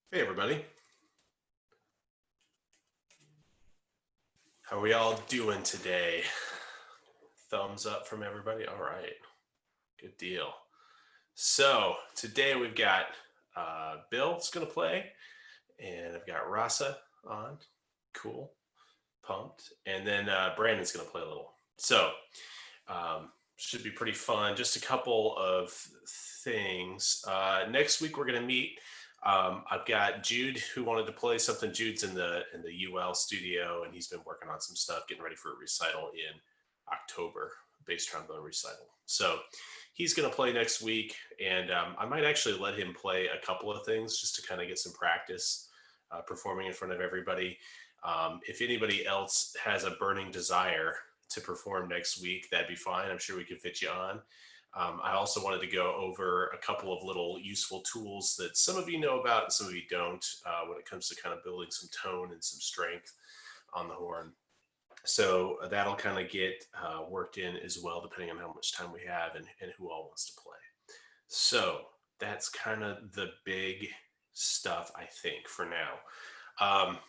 Hey everybody, how are we all doing today? Thumbs up from everybody. All right, good deal. So today we've got Bill's gonna play, and I've got Rasa on. Cool, pumped, and then Brandon's gonna play a little. So should be pretty fun. Just a couple of things. Next week we're gonna meet. I've got Jude who wanted to play something. Jude's in the UL studio, and he's been working on some stuff, getting ready for a recital in October, bass trombone recital. So he's going to play next week, and I might actually let him play a couple of things just to kind of get some practice performing in front of everybody. If anybody else has a burning desire to perform next week, that'd be fine. I'm sure we can fit you on. I also wanted to go over a couple of little useful tools that some of you know about and some of you don't when it comes to kind of building some tone and some strength on the horn. So that'll kind of get worked in as well, depending on how much time we have and who all wants to play. So that's kind of the big stuff, I think, for now.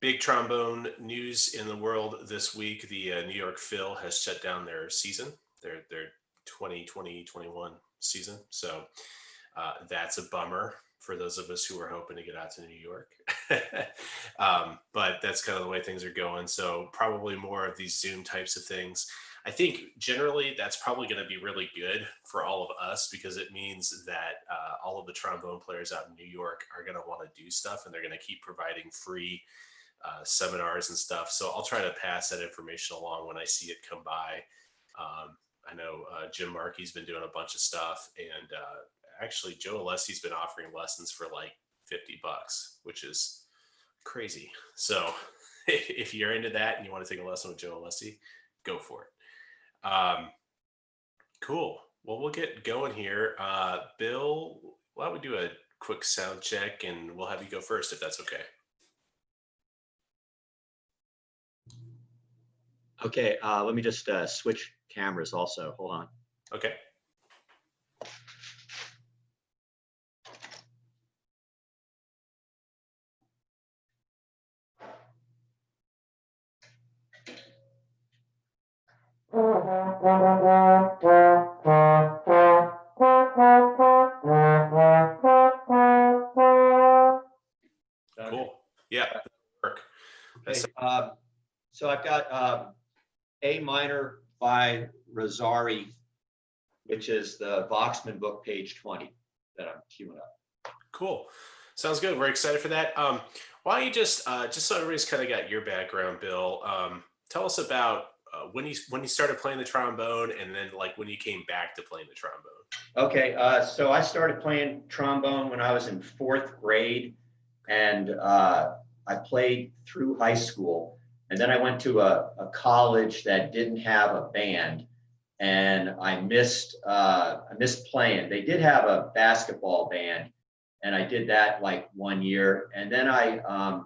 Big trombone news in the world this week. The New York Phil has shut down their season, their 2020-21 season. So that's a bummer for those of us who are hoping to get out to New York. But that's kind of the way things are going. So probably more of these Zoom types of things. I think generally that's probably going to be really good for all of us because it means that all of the trombone players out in New York are going to want to do stuff and they're going to keep providing free seminars and stuff. So I'll try to pass that information along when I see it come by. I know Jim Markey's been doing a bunch of stuff, and actually Joe Alessi's been offering lessons for like $50, which is crazy. So if you're into that and you want to take a lesson with Joe Alessi, go for it. Cool. Well, we'll get going here. Bill, why don't we do a quick sound check and we'll have you go first if that's okay. Okay, let me just switch cameras also. Hold on. Okay. Cool. Yeah, that'll work. Okay, so I've got A minor by Rosari, which is the Voxman book, page 20, that I'm queuing up. Cool. Sounds good. We're excited for that. Why don't you just so everybody's kind of got your background, Bill, tell us about when you started playing the trombone and then like when you came back to playing the trombone. Okay, so I started playing trombone when I was in 4th grade, and I played through high school. And then I went to a college that didn't have a band, and I missed playing. They did have a basketball band, and I did that like 1 year. And then I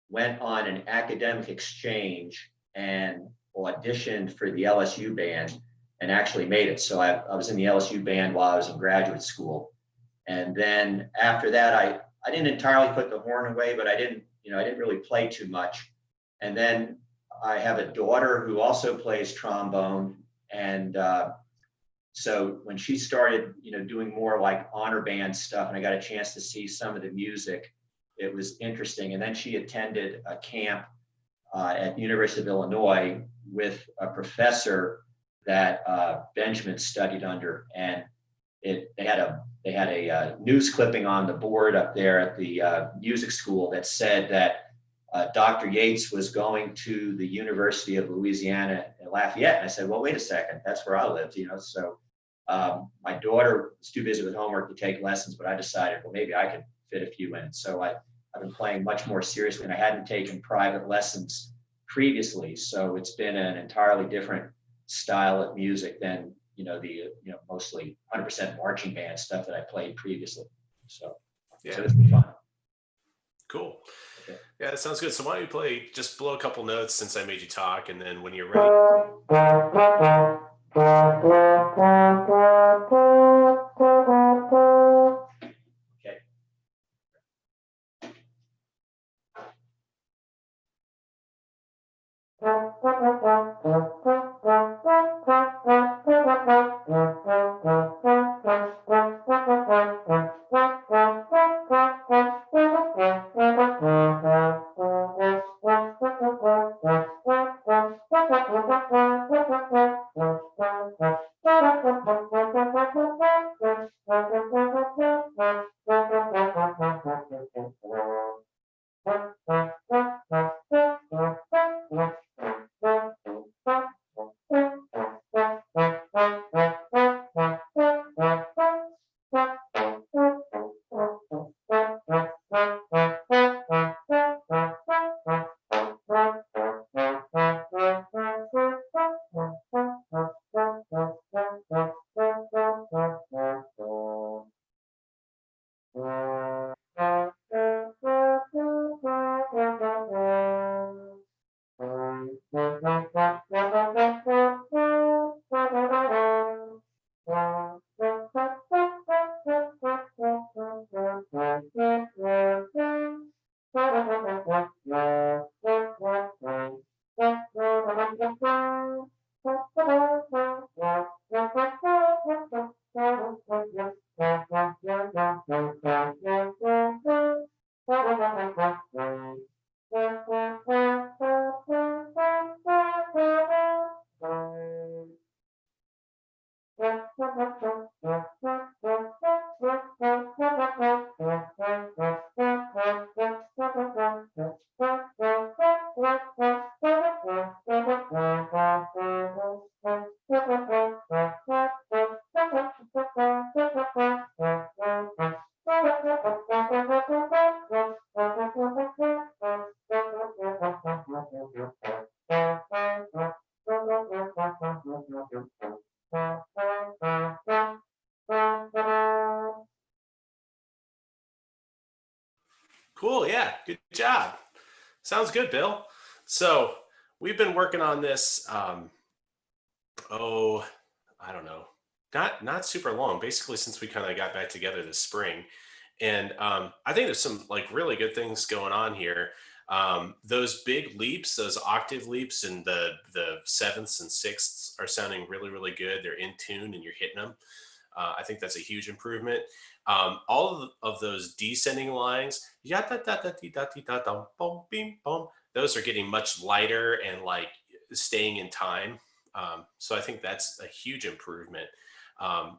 went on an academic exchange and auditioned for the LSU band and actually made it. So I was in the LSU band while I was in graduate school. And then after that, I didn't entirely put the horn away, but I didn't really play too much. And then I have a daughter who also plays trombone. And so when she started, doing more like honor band stuff, and I got a chance to see some of the music, it was interesting. And then she attended a camp at the University of Illinois with a professor that Benjamin studied under, and they had a news clipping on the board up there at the music school that said that Dr. Yates was going to the University of Louisiana in Lafayette. And I said, well, wait a second, that's where I lived, So my daughter was too busy with homework to take lessons, but I decided, well, maybe I could fit a few in. So I've been playing much more seriously, and I hadn't taken private lessons previously. So it's been an entirely different style of music than the mostly 100% marching band stuff that I played previously. So Yeah. So it's been fun. Cool. Okay. Yeah, that sounds good. So why don't you play, just blow a couple notes since I made you talk, and then when you're ready. Cool. Yeah. Good job. Sounds good, Bill. So we've been working on this. Oh, I don't know, not super long. Basically, since we kind of got back together this spring, and I think there's some like really good things going on here. Those big leaps, those octave leaps, and the sevenths and sixths are sounding really really good. They're in tune, and you're hitting them. I think that's a huge improvement. All of those descending lines, yada da da da da da da boom bing boom, those are getting much lighter and like staying in time. So I think that's a huge improvement.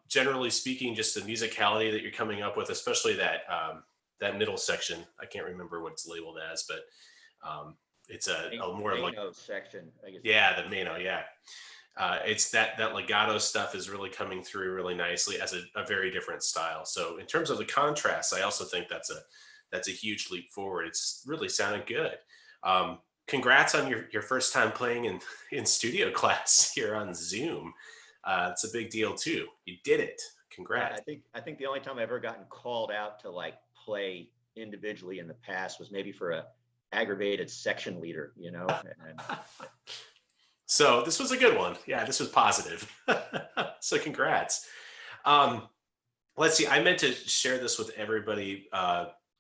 Generally speaking, just the musicality that you're coming up with, especially that middle section. I can't remember what it's labeled as, but it's a more like Mano section, I guess. yeah, the Mano, yeah. It's that legato stuff is really coming through really nicely as a very different style. So in terms of the contrast, I also think that's a huge leap forward. It's really sounding good. Congrats on your first time playing in studio class here on Zoom. It's a big deal too. You did it. Congrats. I think the only time I've ever gotten called out to like play individually in the past was maybe for a aggravated section leader, you know. And So this was a good one. Yeah, this was positive. So congrats. Um, let's see. I meant to share this with everybody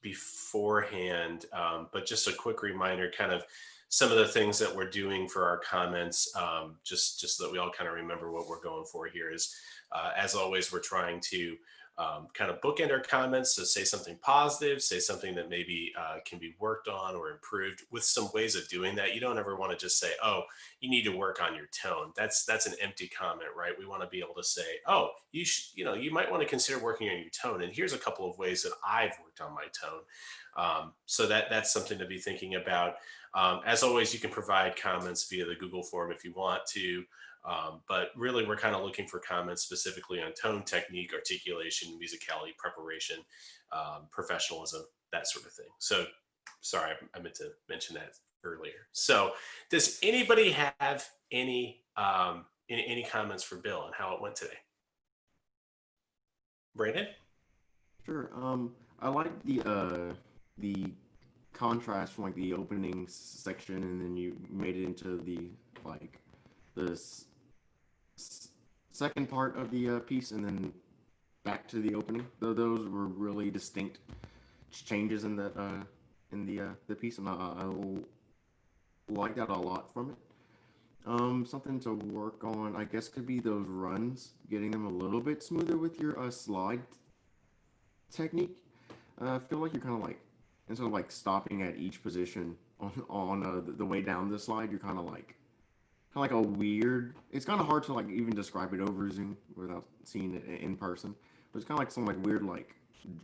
beforehand, but just a quick reminder, kind of some of the things that we're doing for our comments, just so that we all kind of remember what we're going for here. Is as always, we're trying to kind of bookend our comments, so say something positive, say something that maybe can be worked on or improved, with some ways of doing that. You don't ever want to just say, oh, you need to work on your tone. That's an empty comment, right? We want to be able to say, oh, you might want to consider working on your tone, and here's a couple of ways that I've worked on my tone. So that's something to be thinking about. As always, you can provide comments via the Google form if you want to. But really, we're kind of looking for comments specifically on tone, technique, articulation, musicality, preparation, professionalism, that sort of thing. So, sorry, I meant to mention that earlier. So, does anybody have any comments for Bill on how it went today? Brandon? Sure. I like the contrast from like the opening section, and then you made it into the like the second part of the piece, and then back to the opening. Those were really distinct changes in the piece, and I like that a lot from it. Something to work on, I guess, could be those runs, getting them a little bit smoother with your slide technique. I feel like you're kind of like, instead of like stopping at each position on the way down the slide, you're kind of like a weird. It's kind of hard to like even describe it over Zoom without seeing it in person. But it's kind of like some like weird like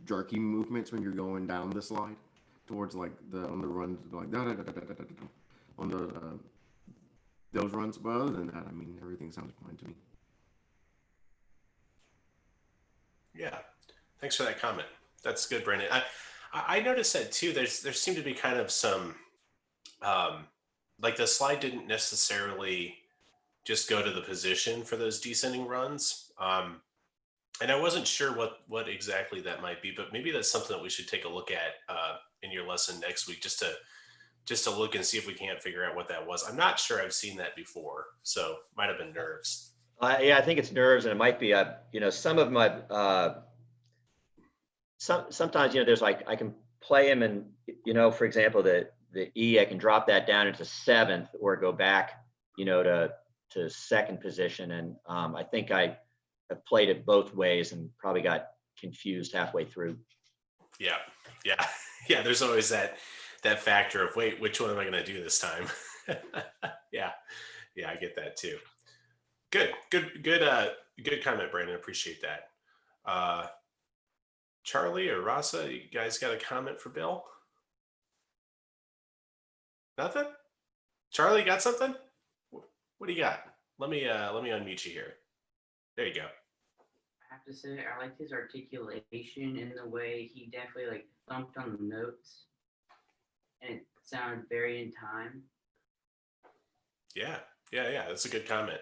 jerky movements when you're going down the slide towards like on the runs, like on the those runs. But other than that, I mean, everything sounds fine to me. Yeah, thanks for that comment. That's good, Brandon. I noticed that too. There seemed to be kind of some like the slide didn't necessarily just go to the position for those descending runs. And I wasn't sure what exactly that might be, but maybe that's something that we should take a look at in your lesson next week, just to look and see if we can't figure out what that was. I'm not sure I've seen that before, so might have been nerves. yeah, I think it's nerves, and it might be some of my sometimes there's like I can play them, and for example the E, I can drop that down into seventh or go back to second position. And I think I have played it both ways and probably got confused halfway through. Yeah, yeah, yeah. There's always that factor of, wait, which one am I going to do this time? Yeah, yeah, I get that too. Good comment, Brandon. Appreciate that. Charlie or Rasa, you guys got a comment for Bill? Nothing? Charlie, got something? What do you got? Let me unmute you here. There you go. I have to say, I like his articulation in the way he definitely like thumped on the notes, and it sounded very in time. Yeah. That's a good comment.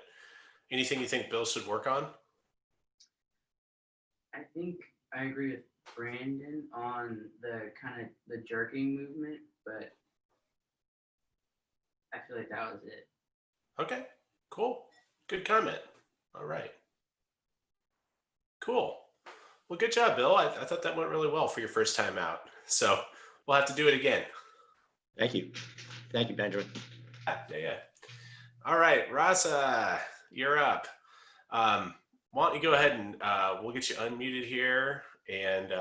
Anything you think Bill should work on? I think I agree with Brandon on the kind of the jerking movement, but I feel like that was it. Okay, cool. Good comment. All right. Cool. Well, good job, Bill. I thought that went really well for your first time out. So we'll have to do it again. Thank you, Benjamin. Yeah. All right, Rasa, you're up. Why don't you go ahead and we'll get you unmuted here. And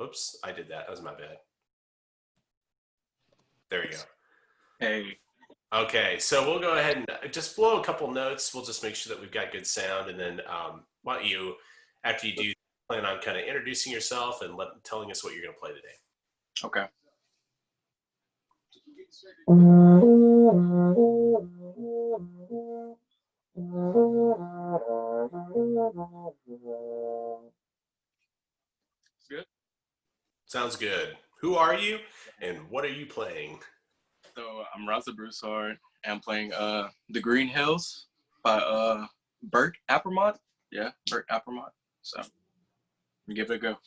oops, I did that. That was my bad. There we go. Hey. Okay, so we'll go ahead and just blow a couple notes. We'll just make sure that we've got good sound. And then why don't you, after you do, plan on kind of introducing yourself and telling us what you're going to play today. Okay. Good. Sounds good. Who are you and what are you playing? So I'm Raza Broussard and I'm playing The Green Hills by Bert Appermont. Yeah, Bert Appermont. So give it a go.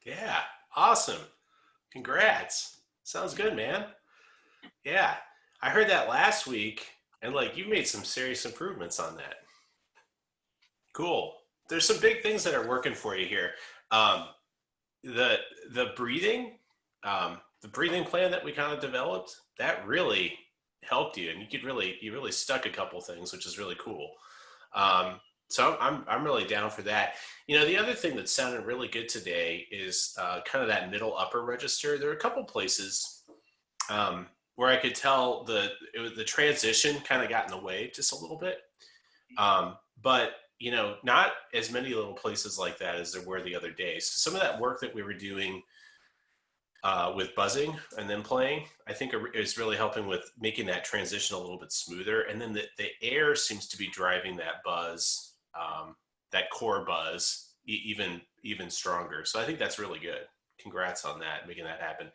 Yeah, awesome. Congrats. Sounds good, man. Yeah, I heard that last week, and like you made some serious improvements on that. Cool. There's some big things that are working for you here. Um, the the breathing, the breathing plan that we kind of developed, that really helped you, and you really stuck a couple things, which is really cool. Um, So I'm really down for that. You know, the other thing that sounded really good today is kind of that middle upper register. There are a couple places where I could tell the transition kind of got in the way just a little bit. But you know, not as many little places like that as there were the other day. So some of that work that we were doing with buzzing and then playing, I think is really helping with making that transition a little bit smoother. And then the air seems to be driving that buzz, that core buzz, even stronger. So I think that's really good. Congrats on that, making that happen.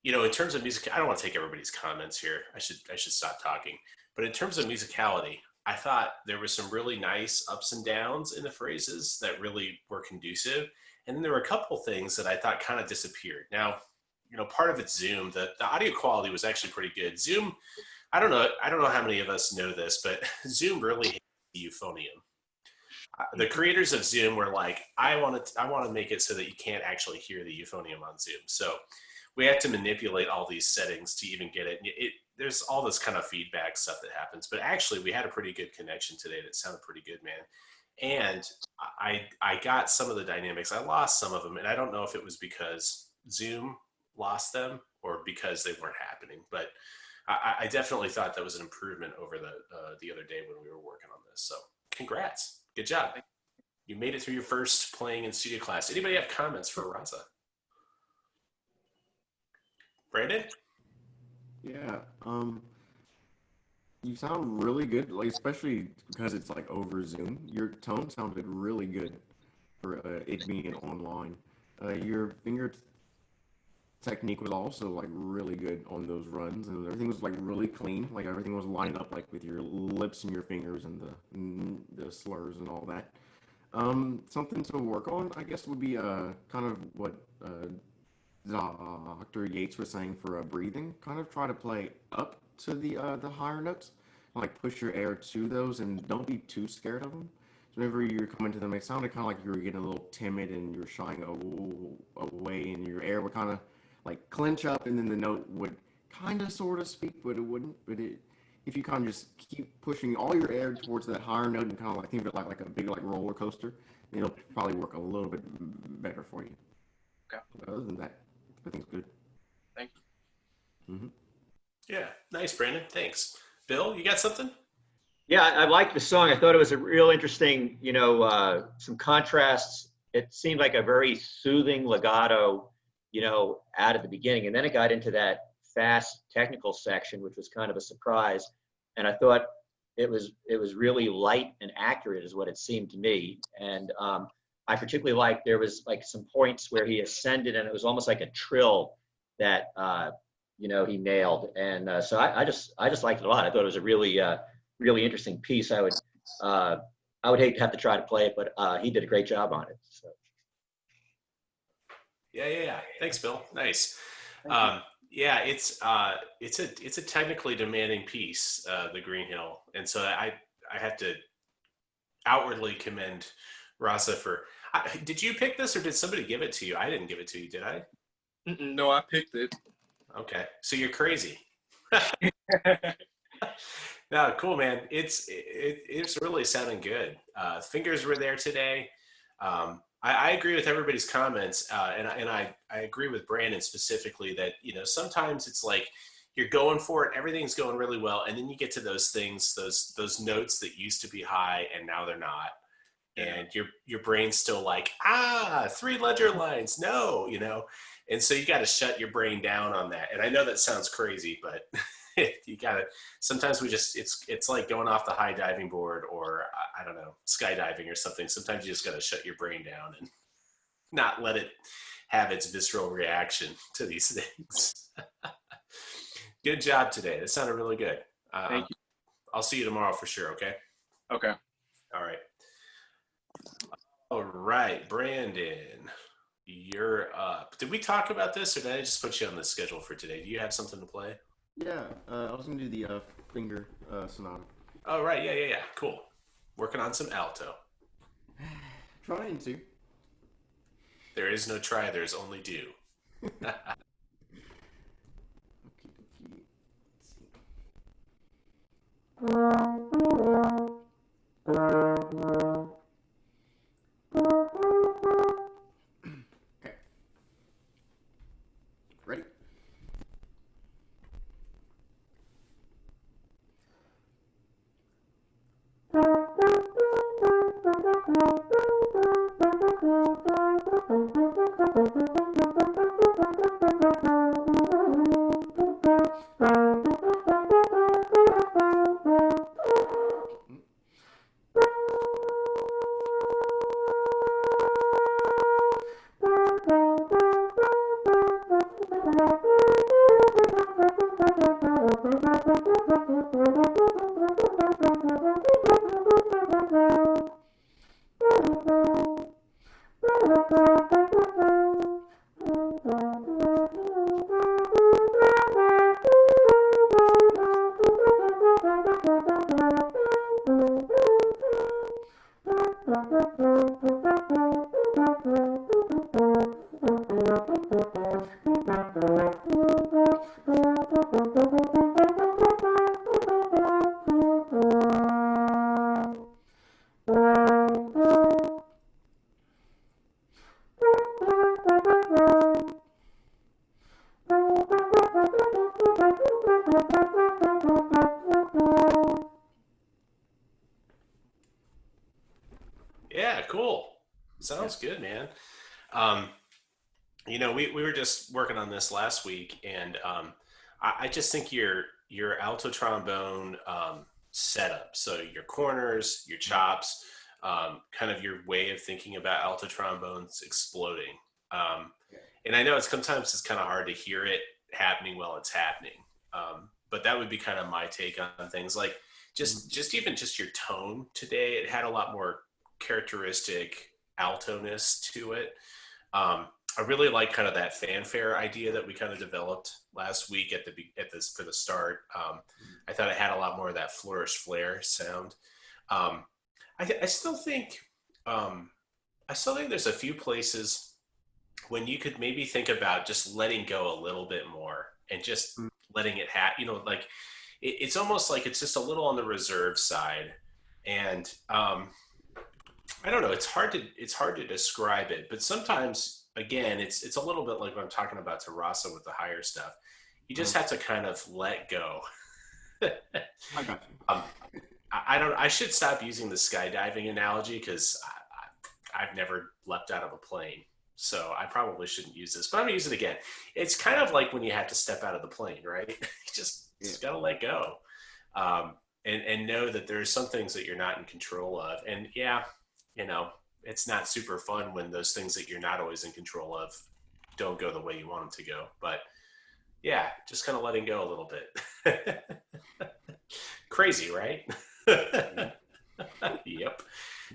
You know, in terms of music, I don't want to take everybody's comments here. I should stop talking. But in terms of musicality, I thought there was some really nice ups and downs in the phrases that really were conducive. And then there were a couple things that I thought kind of disappeared. Now, you know, part of it's Zoom. The audio quality was actually pretty good. Zoom, I don't know how many of us know this, but Zoom really hates the euphonium. The creators of Zoom were like, I want to make it so that you can't actually hear the euphonium on Zoom. So we had to manipulate all these settings to even get it. There's all this kind of feedback stuff that happens, but actually we had a pretty good connection today that sounded pretty good, man. And I got some of the dynamics. I lost some of them, and I don't know if it was because Zoom lost them or because they weren't happening. But I definitely thought that was an improvement over the other day when we were working on this. So congrats, good job. You made it through your first playing in studio class. Anybody have comments for Raza? Brandon? Yeah. You sound really good, like especially because it's like over Zoom. Your tone sounded really good for it being online. Your finger technique was also like really good on those runs, and everything was like really clean. Like everything was lined up like with your lips and your fingers and the slurs and all that. Something to work on, I guess, would be kind of what Dr. Yates was saying for breathing. Kind of try to play up to the higher notes, like push your air to those, and don't be too scared of them. So whenever you're coming to them, it sounded kind of like you were getting a little timid and you're shying away, and your air would kind of like clench up, and then the note would kind of sort of speak, but it wouldn't. If you kind of just keep pushing all your air towards that higher note and kind of like think of it like a big like roller coaster, it'll probably work a little bit better for you. Okay. But other than that, everything's good. Thank you. Mm-hmm. Yeah, nice, Brandon. Thanks. Bill, you got something? Yeah, I liked the song. I thought it was a real interesting, some contrasts. It seemed like a very soothing legato, out at the beginning. And then it got into that fast technical section, which was kind of a surprise. And I thought it was really light and accurate is what it seemed to me. And I particularly liked there was like some points where he ascended and it was almost like a trill that, he nailed. And so I just liked it a lot. I thought it was a really, really interesting piece. I would hate to have to try to play it, but he did a great job on it. So. Yeah. Thanks, Bill. Nice. Yeah, it's a technically demanding piece, the Green Hill, and so I have to outwardly commend Rasa for. Did you pick this or did somebody give it to you? I didn't give it to you, did I? No, I picked it. Okay, so you're crazy. No, cool, man. It's really sounding good. Fingers were there today. I agree with everybody's comments, and I agree with Brandon specifically that sometimes it's like you're going for it, everything's going really well, and then you get to those things, those notes that used to be high and now they're not, and your brain's still like 3 ledger lines, no, and so you got to shut your brain down on that. And I know that sounds crazy, but you gotta. Sometimes it's like going off the high diving board or I don't know, skydiving or something. Sometimes you just gotta shut your brain down and not let it have its visceral reaction to these things. Good job today. That sounded really good. Thank you. I'll see you tomorrow for sure. Okay. Okay. All right. All right, Brandon, you're up. Did we talk about this or did I just put you on the schedule for today? Do you have something to play? Yeah, I was gonna do the finger sonata. Oh, right. Yeah. Cool. Working on some alto. Trying to. There is no try, there's only do. Okay. Let's see. Okay. Ready? Yeah, cool. Sounds good, man. Um, we were just working on this last week, and I just think your alto trombone setup, so your corners, your chops, kind of your way of thinking about alto trombones exploding. Um, and I know sometimes it's kind of hard to hear it happening while it's happening, but that would be kind of my take on things. Like just even just your tone today, it had a lot more characteristic altoness to it. I really like kind of that fanfare idea that we kind of developed last week at this for the start. I thought it had a lot more of that flourish flare sound. Um, I still think there's a few places when you could maybe think about just letting go a little bit more and just letting it like it's almost like it's just a little on the reserve side. And I don't know. It's hard to describe it, but sometimes again, it's a little bit like what I'm talking about to Rasa with the higher stuff. You just have to kind of let go. I got you. I don't. I should stop using the skydiving analogy because I've never leapt out of a plane, so I probably shouldn't use this. But I'm gonna use it again. It's kind of like when you have to step out of the plane, right? you just gotta let go, and know that there's some things that you're not in control of. And yeah, it's not super fun when those things that you're not always in control of don't go the way you want them to go. But yeah, just kind of letting go a little bit. Crazy, right? Yep.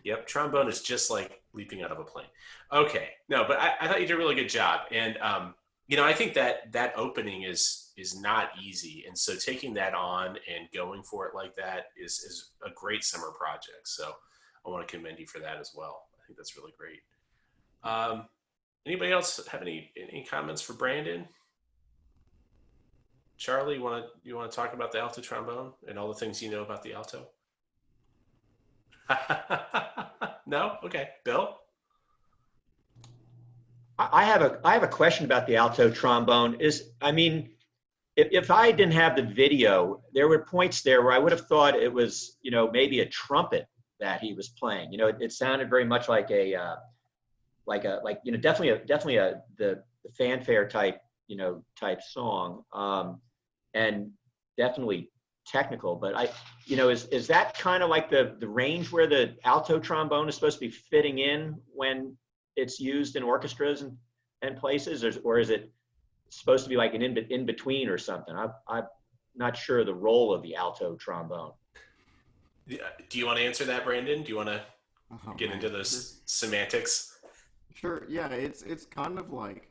Yep. Trombone is just like leaping out of a plane. Okay. No, but I thought you did a really good job. And, I think that opening is not easy. And so taking that on and going for it like that is a great summer project. So I want to commend you for that as well. I think that's really great. Anybody else have any comments for Brandon? Charlie, you want to talk about the alto trombone and all the things you know about the alto? No? Okay. Bill? I have a question about the alto trombone. If I didn't have the video, there were points there where I would have thought it was, maybe a trumpet that he was playing. It sounded very much like definitely the fanfare type song, and definitely technical. But is that kind of like the range where the alto trombone is supposed to be fitting in when it's used in orchestras and places, or is it supposed to be like an in between or something? I'm not sure the role of the alto trombone. Do you want to answer that, Brandon? Do you want to get into those semantics? Sure. Yeah, it's kind of like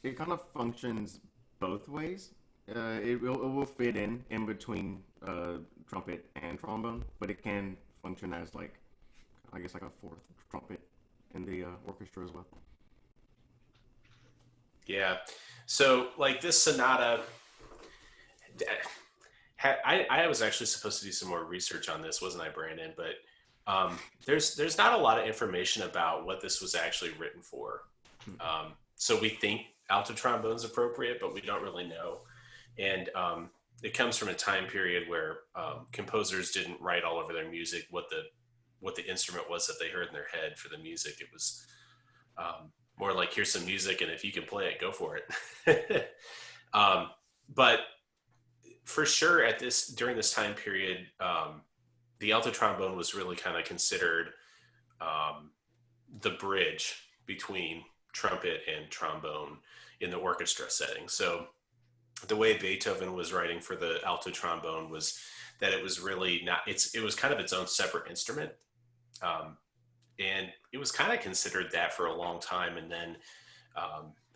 it kind of functions both ways. It will fit in between trumpet and trombone, but it can function as like a fourth trumpet in the orchestra as well. Yeah. So like this sonata, I was actually supposed to do some more research on this, wasn't I, Brandon? But there's not a lot of information about what this was actually written for. So we think alto trombone is appropriate, but we don't really know. And it comes from a time period where composers didn't write all over their music what the instrument was that they heard in their head for the music. It was more like, here's some music, and if you can play it, go for it. But for sure, during this time period, the alto trombone was really kind of considered the bridge between trumpet and trombone in the orchestra setting. So the way Beethoven was writing for the alto trombone was that it was really not, it was kind of its own separate instrument. And it was kind of considered that for a long time. And then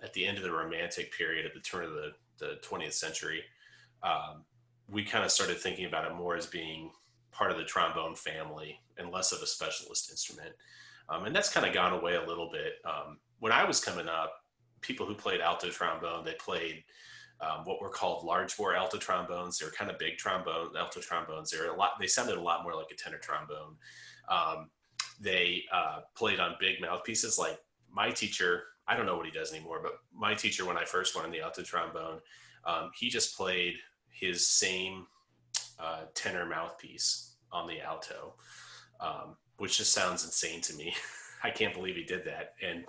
at the end of the Romantic period, at the turn of the 20th century, we kind of started thinking about it more as being part of the trombone family and less of a specialist instrument. And that's kind of gone away a little bit. When I was coming up, people who played alto trombone, they played what were called large bore alto trombones. They were kind of big alto trombones. They sounded a lot more like a tenor trombone. They played on big mouthpieces. Like my teacher, I don't know what he does anymore, but my teacher, when I first learned the alto trombone, he just played his same tenor mouthpiece on the alto, which just sounds insane to me. I can't believe he did that and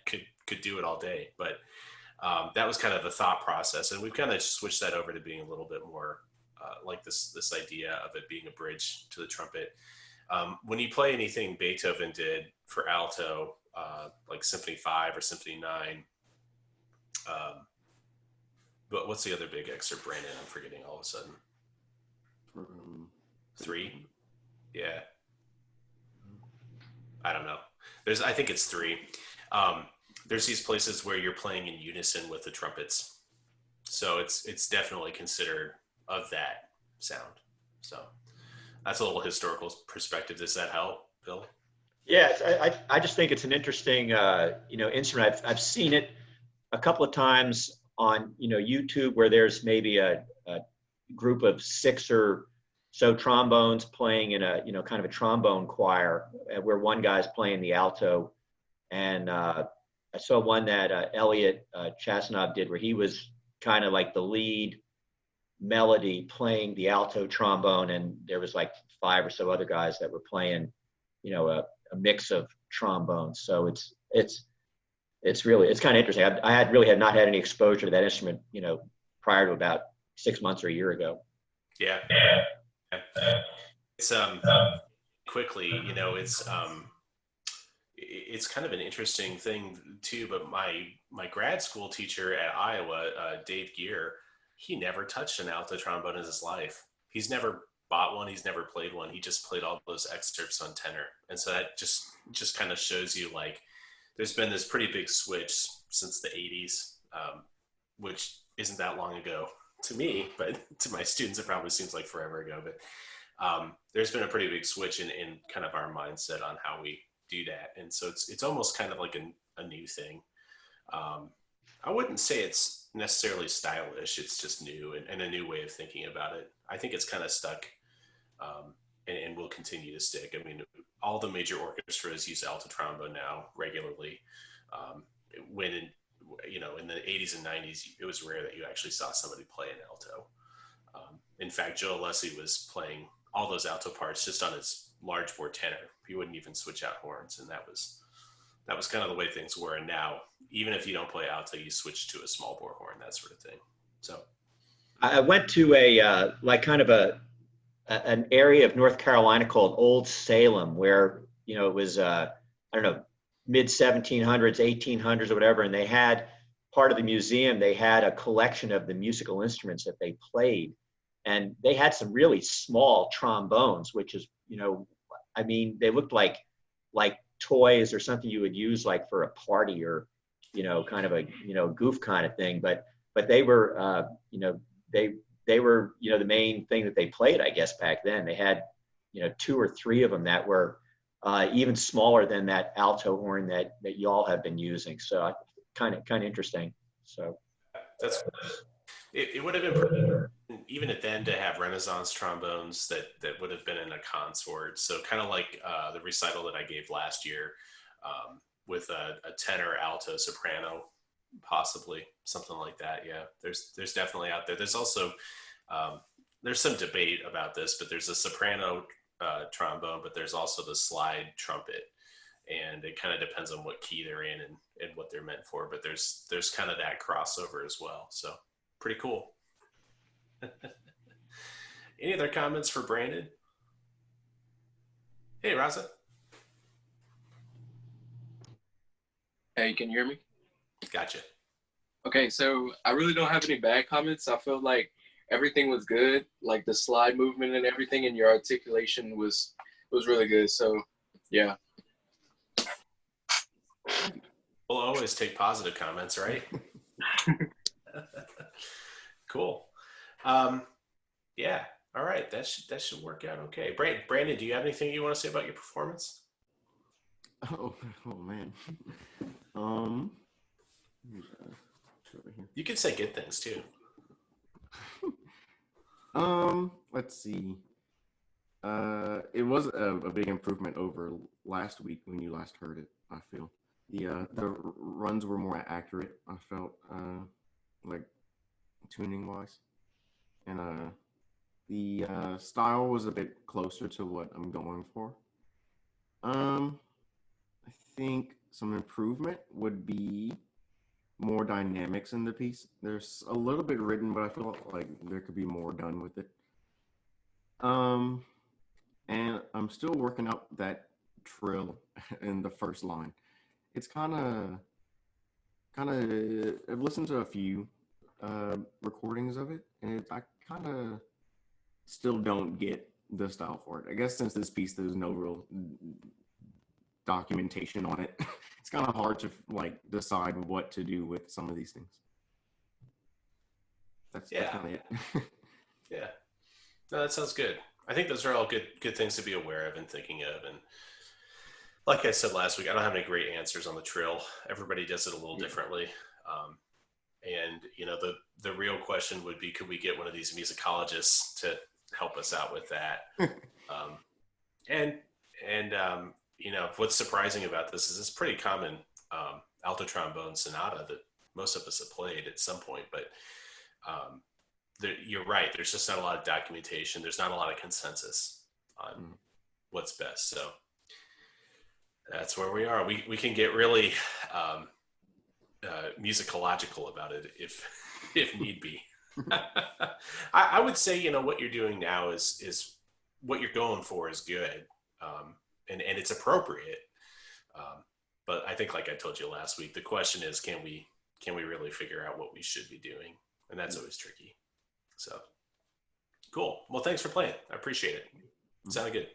could do it all day. But that was kind of the thought process, and we've kind of switched that over to being a little bit more like this idea of it being a bridge to the trumpet. When you play anything Beethoven did for alto, like Symphony 5 or Symphony 9, but what's the other big excerpt, Brandon? I'm forgetting all of a sudden. 3? Yeah. I don't know. I think it's 3. There's these places where you're playing in unison with the trumpets. So it's definitely considered of that sound. So that's a little historical perspective. Does that help, Bill? Yeah, I just think it's an interesting, instrument. I've seen it a couple of times on, YouTube, where there's maybe a group of 6 or so trombones playing in a, kind of a trombone choir, where one guy's playing the alto. And I saw one that Elliot Chasnov did, where he was kind of like the lead melody playing the alto trombone, and there was like 5 or so other guys that were playing, a mix of trombones. So it's kind of interesting. I had not had any exposure to that instrument, prior to about 6 months or a year ago. Yeah. It's quickly, it's kind of an interesting thing too. But my grad school teacher at Iowa, Dave Gear, he never touched an alto trombone in his life. He's never bought one. He's never played one. He just played all those excerpts on tenor. And so that just kind of shows you, like, there's been this pretty big switch since the 80s, which isn't that long ago to me, but to my students, it probably seems like forever ago. But there's been a pretty big switch in kind of our mindset on how we do that. And so it's almost kind of like a new thing. I wouldn't say it's necessarily stylish. It's just new and a new way of thinking about it. I think it's kind of stuck and will continue to stick. I mean, all the major orchestras use alto trombone now regularly. When in the 80s and 90s, it was rare that you actually saw somebody play an alto. In fact, Joe Alessi was playing all those alto parts just on his large bore tenor. He wouldn't even switch out horns, and that was kind of the way things were. And now, even if you don't play alto, you switch to a small bore horn, that sort of thing. So I went to an area of North Carolina called Old Salem, where, it was, mid 1700s, 1800s or whatever. And they had part of the museum, they had a collection of the musical instruments that they played. And they had some really small trombones, which is, they looked like toys or something you would use like for a party or, kind of a, goof kind of thing. But they were, they were, the main thing that they played, I guess, back then. They had, 2 or 3 of them that were even smaller than that alto horn that y'all have been using. So kind of interesting. So that's, it would have been even at then to have Renaissance trombones that would have been in a consort. So kind of like the recital that I gave last year, with a tenor, alto, soprano, possibly something like that. Yeah, there's definitely out there. There's also there's some debate about this, but there's a soprano trombone, but there's also the slide trumpet, and it kind of depends on what key they're in and what they're meant for. But there's kind of that crossover as well. So pretty cool. Any other comments for Brandon? Hey, Raza. Hey, can you hear me? Gotcha. Okay, so I really don't have any bad comments. I feel like everything was good, like the slide movement and everything, and your articulation was really good. So, yeah. We'll always take positive comments, right? Cool. Yeah. All right. That should work out okay. Brandon, do you have anything you want to say about your performance? Oh man. Over here. You can say good things too. Let's see. It was a big improvement over last week when you last heard it. I feel the runs were more accurate. I felt like tuning wise, and the style was a bit closer to what I'm going for. I think some improvement would be more dynamics in the piece. There's a little bit written, but I feel like there could be more done with it. And I'm still working out that trill in the first line. It's kind of I've listened to a few recordings of it, and I kind of still don't get the style for it. I guess since this piece there's no real documentation on it, it's kind of hard to like decide what to do with some of these things. That's kind of it. Yeah. No, that sounds good. I think those are all good things to be aware of and thinking of. And like I said last week, I don't have any great answers on the trill. Everybody does it a little differently. And you know, the real question would be, could we get one of these musicologists to help us out with that? You know, what's surprising about this is it's pretty common alto trombone sonata that most of us have played at some point, but you're right. There's just not a lot of documentation. There's not a lot of consensus on what's best. So that's where we are. We can get really musicological about it if need be. I would say, you know, what you're doing now is what you're going for is good, and it's appropriate. But I think, like I told you last week, the question is, can we really figure out what we should be doing? And that's always tricky. So cool. Well, thanks for playing. I appreciate it. Sounded good.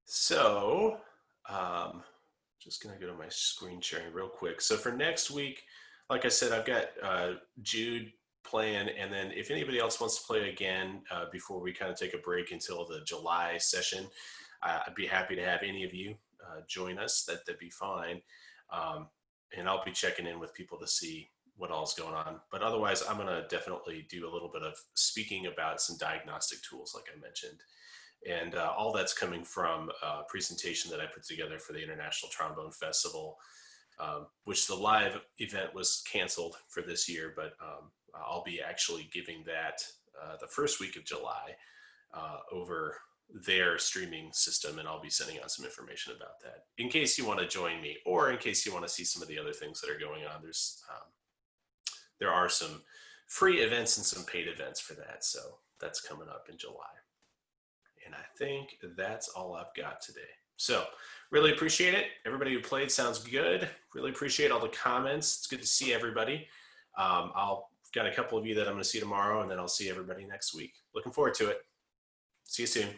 So just going to go to my screen sharing real quick. So for next week, like I said, I've got Jude playing. And then if anybody else wants to play again before we kind of take a break until the July session, I'd be happy to have any of you join us. That'd be fine. And I'll be checking in with people to see what all's going on. But otherwise, I'm going to definitely do a little bit of speaking about some diagnostic tools, like I mentioned. And all that's coming from a presentation that I put together for the International Trombone Festival, which the live event was canceled for this year, but I'll be actually giving that the first week of July over their streaming system, and I'll be sending out some information about that in case you want to join me, or in case you want to see some of the other things that are going on. There are some free events and some paid events for that, so that's coming up in July. And I think that's all I've got today. So really appreciate it. Everybody who played sounds good. Really appreciate all the comments. It's good to see everybody. I'll got a couple of you that I'm going to see tomorrow, and then I'll see everybody next week. Looking forward to it. See you soon.